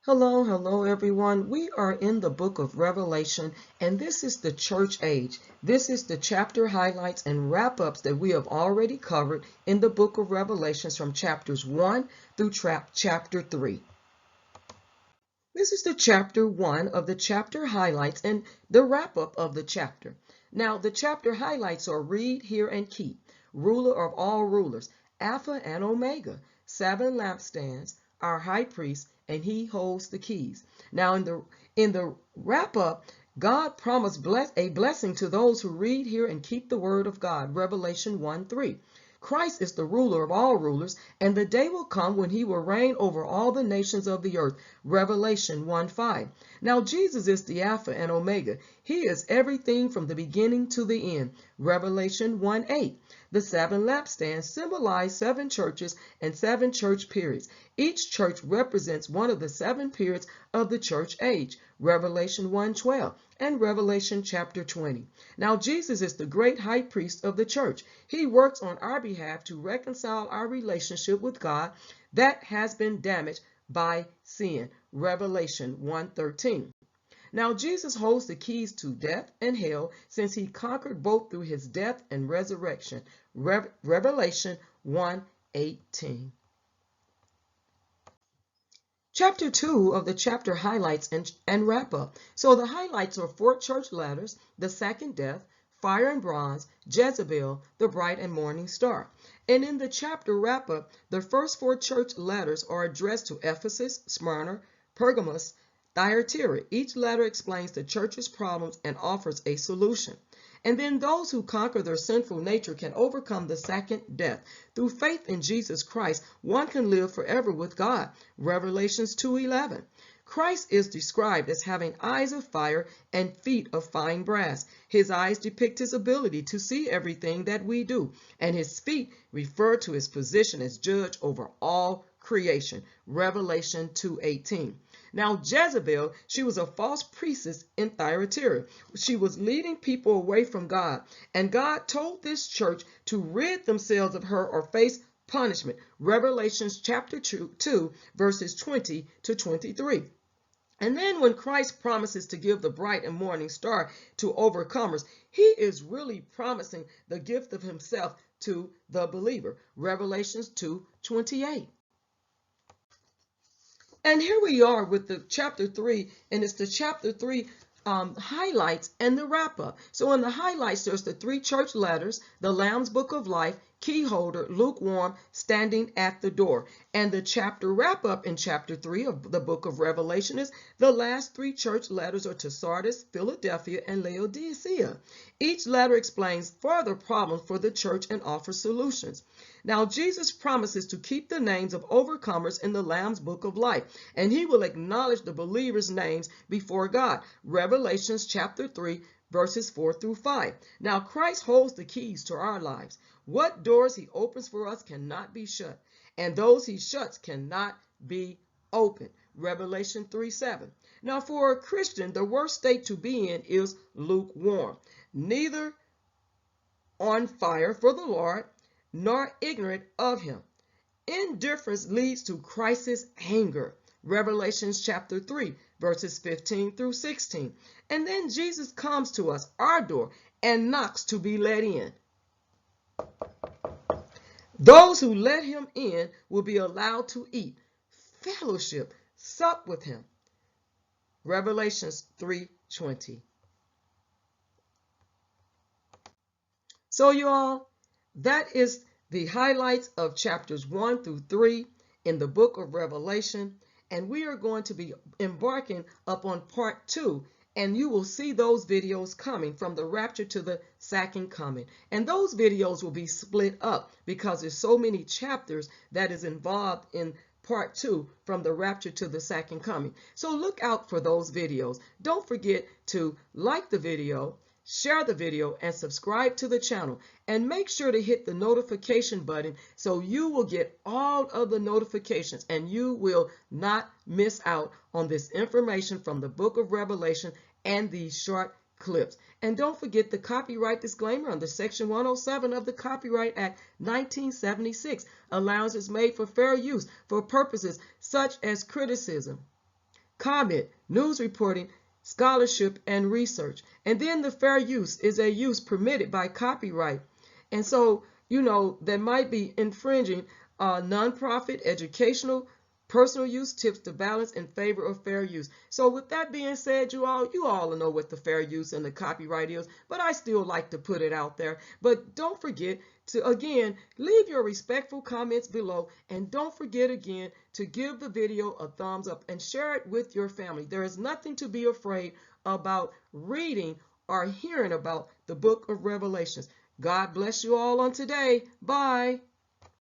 Hello everyone. We are in the book of Revelation, and this is the church age. This is the chapter highlights and wrap-ups that we have already covered in the book of Revelations from chapters 1 through chapter 3. This is the chapter 1 of the chapter highlights and the wrap-up of the chapter. Now, the chapter highlights are read, hear, and keep, ruler of all rulers, Alpha and Omega, 7 lampstands, our high priest, and he holds the keys. Now, in the wrap-up, God promised a blessing to those who read, hear, and keep the word of God, Revelation 1:3. Christ is the ruler of all rulers, and the day will come when he will reign over all the nations of the earth. Revelation 1:5. Now Jesus is the Alpha and Omega. He is everything from the beginning to the end. Revelation 1:8. The 7 lampstands symbolize 7 churches and 7 church periods. Each church represents one of the 7 periods of the church age. Revelation 1:12 and Revelation chapter 20. Now Jesus is the great high priest of the church. He works on our behalf to reconcile our relationship with God that has been damaged by sin. Revelation 1:13. Now Jesus holds the keys to death and hell since he conquered both through his death and resurrection. Revelation 1:18. Chapter 2 of the chapter highlights and wrap up. So the highlights are 4 church letters, the second death, fire and bronze, Jezebel, the bright and morning star. And in the chapter wrap up, the first 4 church letters are addressed to Ephesus, Smyrna, Pergamos, Thyatira. Each letter explains the church's problems and offers a solution. And then those who conquer their sinful nature can overcome the second death. Through faith in Jesus Christ, one can live forever with God. Revelations 2:11. Christ is described as having eyes of fire and feet of fine brass. His eyes depict his ability to see everything that we do, and his feet refer to his position as judge over all creation. Revelation 2:18. Now Jezebel, she was a false priestess in Thyatira. She was leading people away from God, and God told this church to rid themselves of her or face punishment. Revelations chapter 2 verses 20 to 23. And then when Christ promises to give the bright and morning star to overcomers, he is really promising the gift of himself to the believer. Revelations 2:28. And here we are with the chapter 3, and it's the chapter 3 highlights and the wrap up. So in the highlights, there's the 3 church letters, the Lamb's Book of Life, key holder, lukewarm, standing at the door. And the chapter wrap up in chapter 3 of the book of Revelation is the last 3 church letters are to Sardis, Philadelphia, and Laodicea. Each letter explains further problems for the church and offers solutions. Now Jesus promises to keep the names of overcomers in the Lamb's Book of Life, and he will acknowledge the believers' names before God. Revelations chapter 3 verses 4 through 5. Now Christ holds the keys to our lives. What doors he opens for us cannot be shut, and those he shuts cannot be opened. Revelation 3:7. Now for a Christian, the worst state to be in is lukewarm, neither on fire for the Lord, nor ignorant of him. Indifference leads to crisis anger. Revelations chapter 3 verses 15 through 16. And then Jesus comes to us, our door, and knocks to be let in. Those who let him in will be allowed to eat, fellowship, sup with him. Revelations 3:20. So you all, that is the highlights of chapters 1 through 3 in the book of Revelation. And we are going to be embarking upon part 2. And you will see those videos coming from the rapture to the second coming. And those videos will be split up because there's so many chapters that is involved in part 2 from the rapture to the second coming. So look out for those videos. Don't forget to like the video, share the video, and subscribe to the channel. And make sure to hit the notification button so you will get all of the notifications and you will not miss out on this information from the book of Revelation and these short clips. And don't forget the copyright disclaimer under Section 107 of the Copyright Act 1976. Allowance is made for fair use for purposes such as criticism, comment, news reporting, scholarship, and research. And then the fair use is a use permitted by copyright. And so, that might be infringing nonprofit, educational, personal use tips to balance in favor of fair use. So with that being said, you all know what the fair use and the copyright is, but I still like to put it out there. But don't forget to, again, leave your respectful comments below, and don't forget again to give the video a thumbs up and share it with your family. There is nothing to be afraid about reading or hearing about the book of Revelations. God bless you all on today. Bye.